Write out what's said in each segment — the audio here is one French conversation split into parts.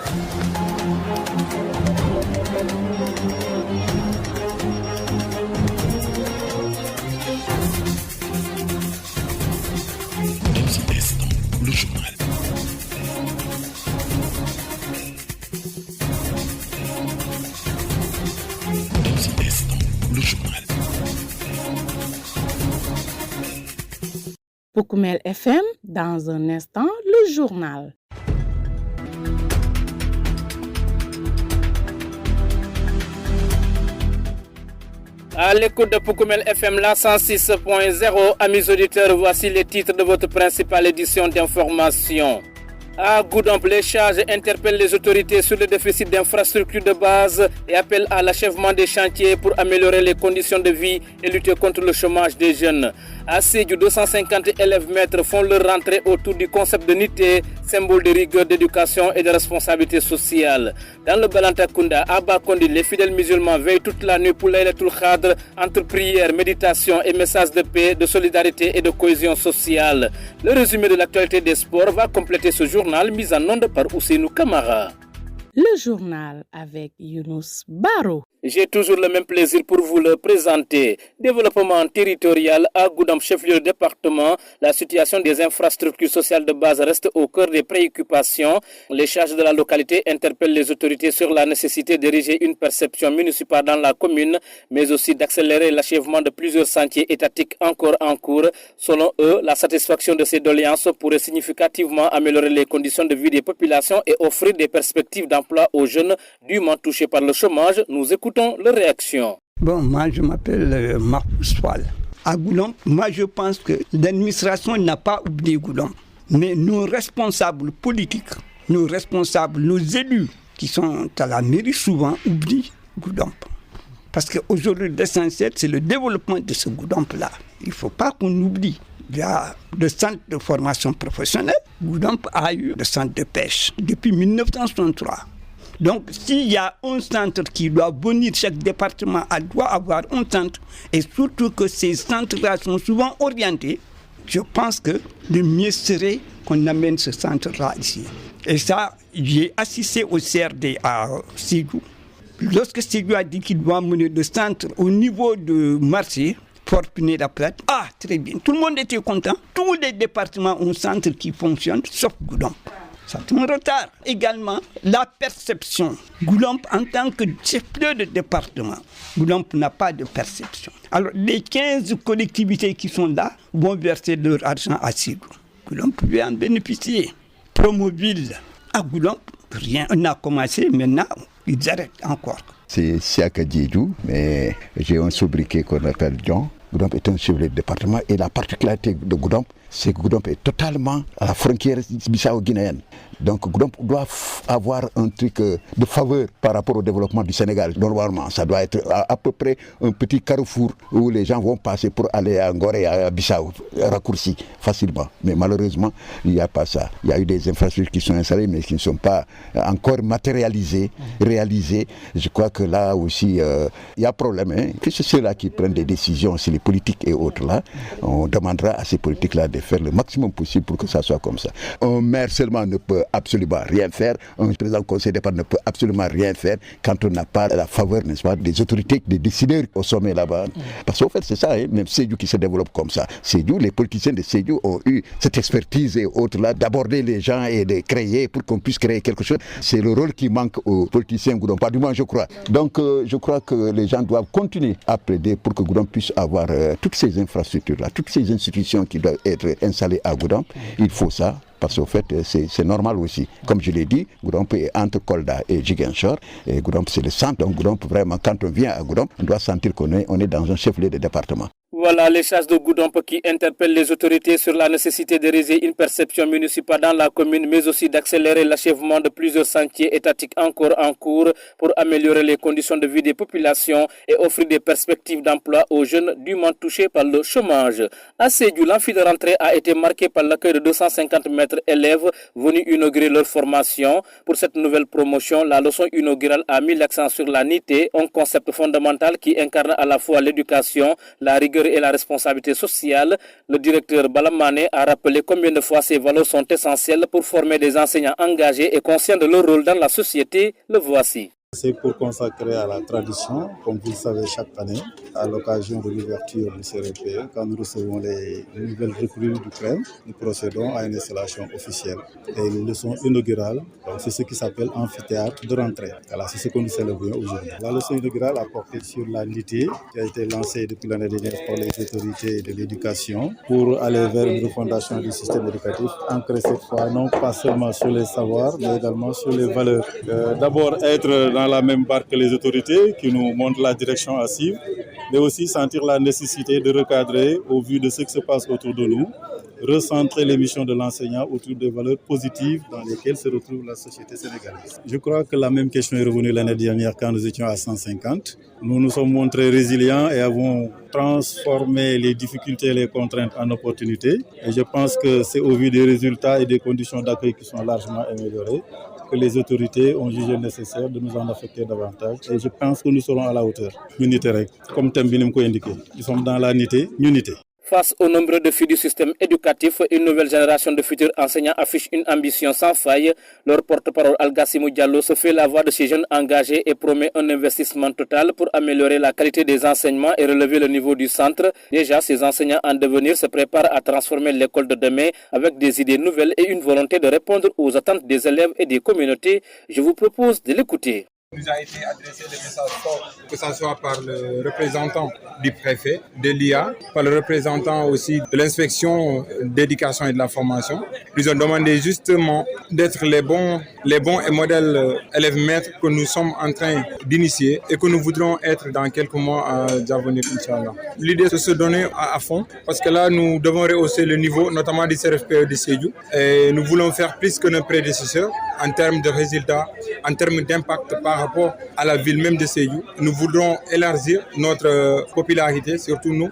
Le journal. Le journal. Poukoumel FM, dans un instant, le journal. À l'écoute de Poukoumel FM, la 106.0, amis auditeurs, voici les titres de votre principale édition d'information. À Goudomp, les charges interpellent les autorités sur le déficit d'infrastructures de base et appellent à l'achèvement des chantiers pour améliorer les conditions de vie et lutter contre le chômage des jeunes. À Sédhiou, 250 élèves maîtres font leur rentrée autour du concept de Nité, symbole de rigueur, d'éducation et de responsabilité sociale. Dans le Balantakunda, à Bakondi, les fidèles musulmans veillent toute la nuit pour Laylatul Khadr entre prières, méditation et messages de paix, de solidarité et de cohésion sociale. Le résumé de l'actualité des sports va compléter ce journal mis en onde par Ousseinou Kamara. Le journal avec Younous Baro. J'ai toujours le même plaisir pour vous le présenter. Développement territorial à Goudomp, chef-lieu de département. La situation des infrastructures sociales de base reste au cœur des préoccupations. Les charges de la localité interpellent les autorités sur la nécessité d'ériger une perception municipale dans la commune, mais aussi d'accélérer l'achèvement de plusieurs chantiers étatiques encore en cours. Selon eux, la satisfaction de ces doléances pourrait significativement améliorer les conditions de vie des populations et offrir des perspectives d'emploi aux jeunes durement touchés par le chômage. Nous écoutons leurs réactions. Bon, moi je m'appelle Marc Soal. À Goudomp, moi je pense que l'administration n'a pas oublié Goudomp. Mais nos responsables politiques, nos responsables, nos élus qui sont à la mairie souvent oublient Goudomp. Parce qu'aujourd'hui l'essentiel c'est le développement de ce Goudomp-là. Il ne faut pas qu'on oublie. Il y a le centre de formation professionnelle. Goudomp a eu le centre de pêche depuis 1963. Donc, s'il y a un centre qui doit venir, chaque département doit avoir un centre, et surtout que ces centres-là sont souvent orientés, je pense que le mieux serait qu'on amène ce centre-là ici. Et ça, j'ai assisté au CRD à Sédhiou. Lorsque Sédhiou a dit qu'il doit mener le centre au niveau de Marseille, Fort Pinet-la-Plate, très bien, tout le monde était content. Tous les départements ont un centre qui fonctionne, sauf Goudomp. C'est un retard. Également, la perception. Goudomp, en tant que chef-lieu de département, Goudomp n'a pas de perception. Alors, les 15 collectivités qui sont là vont verser leur argent à Sédhiou. Goudomp peut en bénéficier. Promoville à Goudomp, rien n'a commencé, maintenant, ils arrêtent encore. C'est Siaka Djedjou, mais j'ai un sobriquet qu'on appelle John. Goudomp est un chef de département et la particularité de Goudomp, c'est que Goudomp est totalement à la frontière bissau-guinéenne. Donc Goudomp doit avoir un truc de faveur par rapport au développement du Sénégal. Normalement, ça doit être à peu près un petit carrefour où les gens vont passer pour aller à Ngoré, à Bissau, raccourci facilement. Mais malheureusement, il n'y a pas ça. Il y a eu des infrastructures qui sont installées mais qui ne sont pas encore matérialisées, réalisées. Je crois que là aussi, il y a problème. Que c'est ceux-là qui prennent des décisions, c'est les politiques et autres là. On demandera à ces politiques-là de faire le maximum possible pour que ça soit comme ça. Un maire seulement ne peut absolument rien faire. Un président du conseil départemental ne peut absolument rien faire quand on n'a pas la faveur, n'est-ce pas, des autorités, des décideurs au sommet là-bas. Parce qu'au fait, c'est ça, même Sédhiou qui se développe comme ça. Sédhiou, les politiciens de Sédhiou ont eu cette expertise et autres là, d'aborder les gens et de créer pour qu'on puisse créer quelque chose. C'est le rôle qui manque aux politiciens Goudomp, pas du moins je crois. Donc je crois que les gens doivent continuer à plaider pour que Goudomp puisse avoir toutes ces infrastructures-là, toutes ces institutions qui doivent être installées à Goudomp. Il faut ça. Parce qu'au fait, c'est normal aussi. Comme je l'ai dit, Goudomp est entre Kolda et Ziguinchor. Et Goudomp, c'est le centre. Donc Goudomp, vraiment, quand on vient à Goudomp, on doit sentir qu'on est dans un chef-lieu de département. Voilà les charges de Goudomp qui interpellent les autorités sur la nécessité d'ériger une perception municipale dans la commune, mais aussi d'accélérer l'achèvement de plusieurs chantiers étatiques encore en cours pour améliorer les conditions de vie des populations et offrir des perspectives d'emploi aux jeunes durement touchés par le chômage. À Sédhiou, l'amphi de rentrée a été marqué par l'accueil de 250 maîtres élèves venus inaugurer leur formation. Pour cette nouvelle promotion, la leçon inaugurale a mis l'accent sur la Nité, un concept fondamental qui incarne à la fois l'éducation, la rigueur et la responsabilité sociale, le directeur Balamane a rappelé combien de fois ces valeurs sont essentielles pour former des enseignants engagés et conscients de leur rôle dans la société. Le voici. C'est pour consacrer à la tradition, comme vous le savez chaque année, à l'occasion de l'ouverture du CRP, quand nous recevons les nouvelles recrues du CREM, nous procédons à une installation officielle. Et une leçon inaugurale, c'est ce qui s'appelle amphithéâtre de rentrée. Voilà, c'est ce que nous célébrons aujourd'hui. La leçon inaugurale a porté sur la LITE, qui a été lancée depuis l'année dernière par les autorités de l'éducation, pour aller vers une refondation du système éducatif, ancré cette fois non pas seulement sur les savoirs, mais également sur les valeurs. D'abord, être dans la même barque que les autorités qui nous montrent la direction à suivre, mais aussi sentir la nécessité de recadrer au vu de ce qui se passe autour de nous, recentrer les missions de l'enseignant autour des valeurs positives dans lesquelles se retrouve la société sénégalaise. Je crois que la même question est revenue l'année dernière quand nous étions à 150. Nous nous sommes montrés résilients et avons transformé les difficultés et les contraintes en opportunités. Et je pense que c'est au vu des résultats et des conditions d'accueil qui sont largement améliorées que les autorités ont jugé nécessaire de nous en affecter davantage. Et je pense que nous serons à la hauteur. Unité, comme thème bi ni mu ko indiqué. Nous sommes dans la unité. Face aux nombreux défis du système éducatif, une nouvelle génération de futurs enseignants affiche une ambition sans faille. Leur porte-parole Algassimou Diallo se fait la voix de ces jeunes engagés et promet un investissement total pour améliorer la qualité des enseignements et relever le niveau du centre. Déjà, ces enseignants en devenir se préparent à transformer l'école de demain avec des idées nouvelles et une volonté de répondre aux attentes des élèves et des communautés. Je vous propose de l'écouter. Il nous a été adressé des messages forts, que ce soit par le représentant du préfet, de l'IA, par le représentant aussi de l'inspection d'éducation et de la formation. Ils ont demandé justement d'être les bons et modèles élèves-maîtres que nous sommes en train d'initier et que nous voudrons être dans quelques mois à Diavenir, Inch'Allah. L'idée c'est de se donner à fond parce que là nous devons rehausser le niveau, notamment du CRFPE de Sédhiou, et nous voulons faire plus que nos prédécesseurs en termes de résultats, en termes d'impact par rapport à la ville même de Sédhiou. Nous voudrons élargir notre popularité, surtout nous,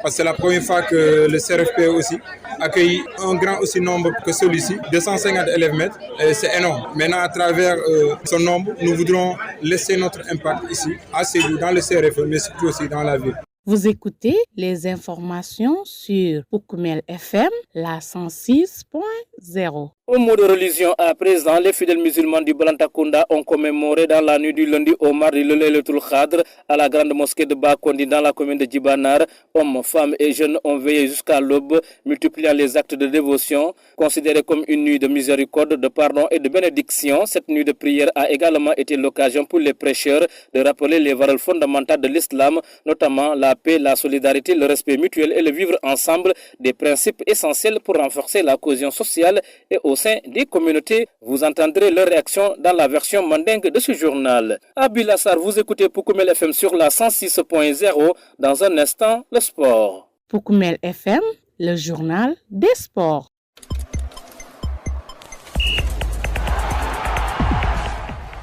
parce que c'est la première fois que le CRFPE aussi accueille un grand aussi nombre que celui-ci, 250 élèves-maîtres, c'est énorme. Maintenant, à travers ce nombre, nous voudrons laisser notre impact ici, à Sédhiou, dans le CRFPE, mais surtout aussi dans la ville. Vous écoutez les informations sur Poukoumel FM, la 106.0. Au mot de religion à présent, les fidèles musulmans du Balantakounda ont commémoré dans la nuit du lundi au mardi le Laylatul Qadr à la grande mosquée de Bakondi dans la commune de Djibanar. Hommes, femmes et jeunes ont veillé jusqu'à l'aube, multipliant les actes de dévotion. Considérée comme une nuit de miséricorde, de pardon et de bénédiction, cette nuit de prière a également été l'occasion pour les prêcheurs de rappeler les valeurs fondamentales de l'islam, notamment la paix, la solidarité, le respect mutuel et le vivre ensemble, des principes essentiels pour renforcer la cohésion sociale et au sein des communautés. Vous entendrez leur réaction dans la version mandingue de ce journal. Abilassar, vous écoutez Poukoumel FM sur la 106.0. Dans un instant, le sport. Poukoumel FM, le journal des sports.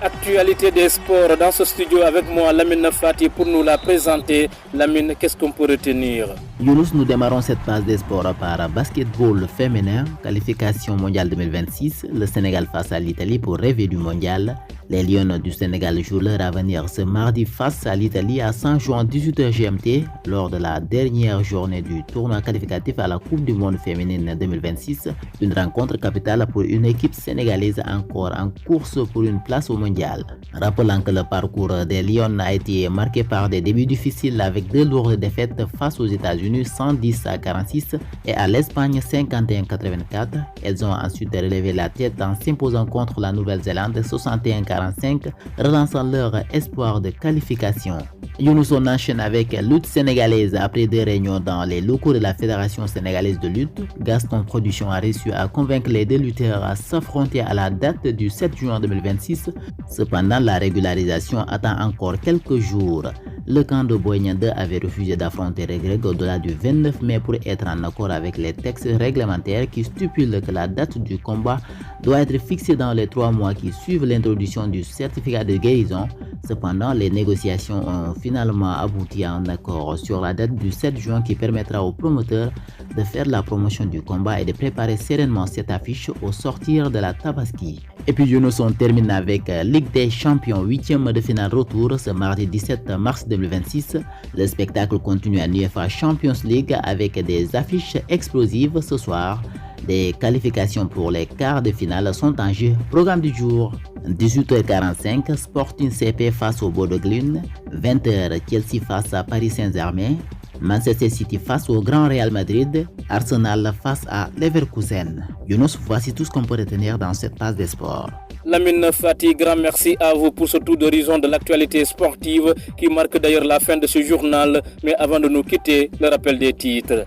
Actualité des sports dans ce studio avec moi, Lamine Fati, pour nous la présenter. Lamine, qu'est-ce qu'on peut retenir? Younous, nous démarrons cette phase des sports par basketball féminin, qualification mondiale 2026, le Sénégal face à l'Italie pour rêver du mondial. Les Lions du Sénégal jouent leur avenir ce mardi face à l'Italie à Saint-Jean 18h GMT lors de la dernière journée du tournoi qualificatif à la Coupe du Monde féminine 2026. Une rencontre capitale pour une équipe sénégalaise encore en course pour une place au mondial. Rappelant que le parcours des Lions a été marqué par des débuts difficiles avec deux lourdes défaites face aux États-Unis 110-46 et à l'Espagne 51-84. Elles ont ensuite relevé la tête en s'imposant contre la Nouvelle-Zélande 61-45, relançant leur espoir de qualification. Younous, on enchaîne avec lutte sénégalaise. Après des réunions dans les locaux de la Fédération sénégalaise de lutte, Gaston Production a réussi à convaincre les deux lutteurs à s'affronter à la date du 7 juin 2026. Cependant, la régularisation attend encore quelques jours. Le camp de Boy Niang 2 avait refusé d'affronter Reug au-delà du 29 mai pour être en accord avec les textes réglementaires qui stipulent que la date du combat doit être fixée dans les 3 mois qui suivent l'introduction du certificat de guérison. Cependant, les négociations ont finalement abouti à un accord sur la date du 7 juin qui permettra aux promoteurs de faire la promotion du combat et de préparer sereinement cette affiche au sortir de la Tabaski. Et puis Younous, on termine avec Ligue des Champions, 8e de finale retour ce mardi 17 mars 2026. Le spectacle continue en UEFA Champions League avec des affiches explosives ce soir. Des qualifications pour les quarts de finale sont en jeu. Programme du jour, 18h45, Sporting CP face au Bodo Glimt, 20h, Chelsea face à Paris Saint-Germain, Manchester City face au Grand Real Madrid, Arsenal face à Leverkusen. Younous, voici tout ce qu'on peut retenir dans cette page des sports. Lamine Fati, grand merci à vous pour ce tour d'horizon de l'actualité sportive qui marque d'ailleurs la fin de ce journal. Mais avant de nous quitter, le rappel des titres.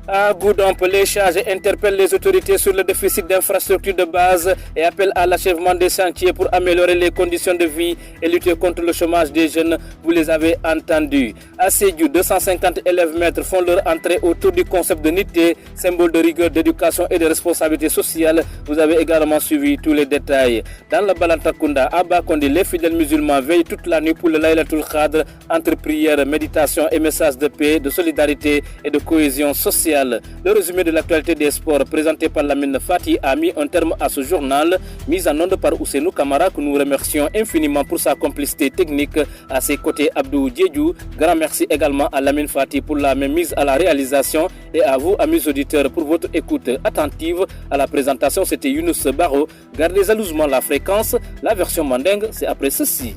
À Goudomp, les charges interpellent les autorités sur le déficit d'infrastructures de base et appellent à l'achèvement des chantiers pour améliorer les conditions de vie et lutter contre le chômage des jeunes. Vous les avez entendus. À Sédhiou, 250 élèves maîtres font leur entrée autour du concept de Nité, symbole de rigueur, d'éducation et de responsabilité sociale. Vous avez également suivi tous les détails. Dans le Balantakunda, à Bakondi, les fidèles musulmans veillent toute la nuit pour le Laylatul Qadr entre prière, méditation et messages de paix, de solidarité et de cohésion sociale. Le résumé de l'actualité des sports présenté par Lamine Fati a mis un terme à ce journal, mis en onde par Ousseinou Kamara, que nous remercions infiniment pour sa complicité technique. À ses côtés, Abdou Diédiou. Grand merci également à Lamine Fati pour la même mise à la réalisation et à vous, amis auditeurs, pour votre écoute attentive. À la présentation, c'était Younous Baro. Gardez jalousement la fréquence. La version mandingue, c'est après ceci.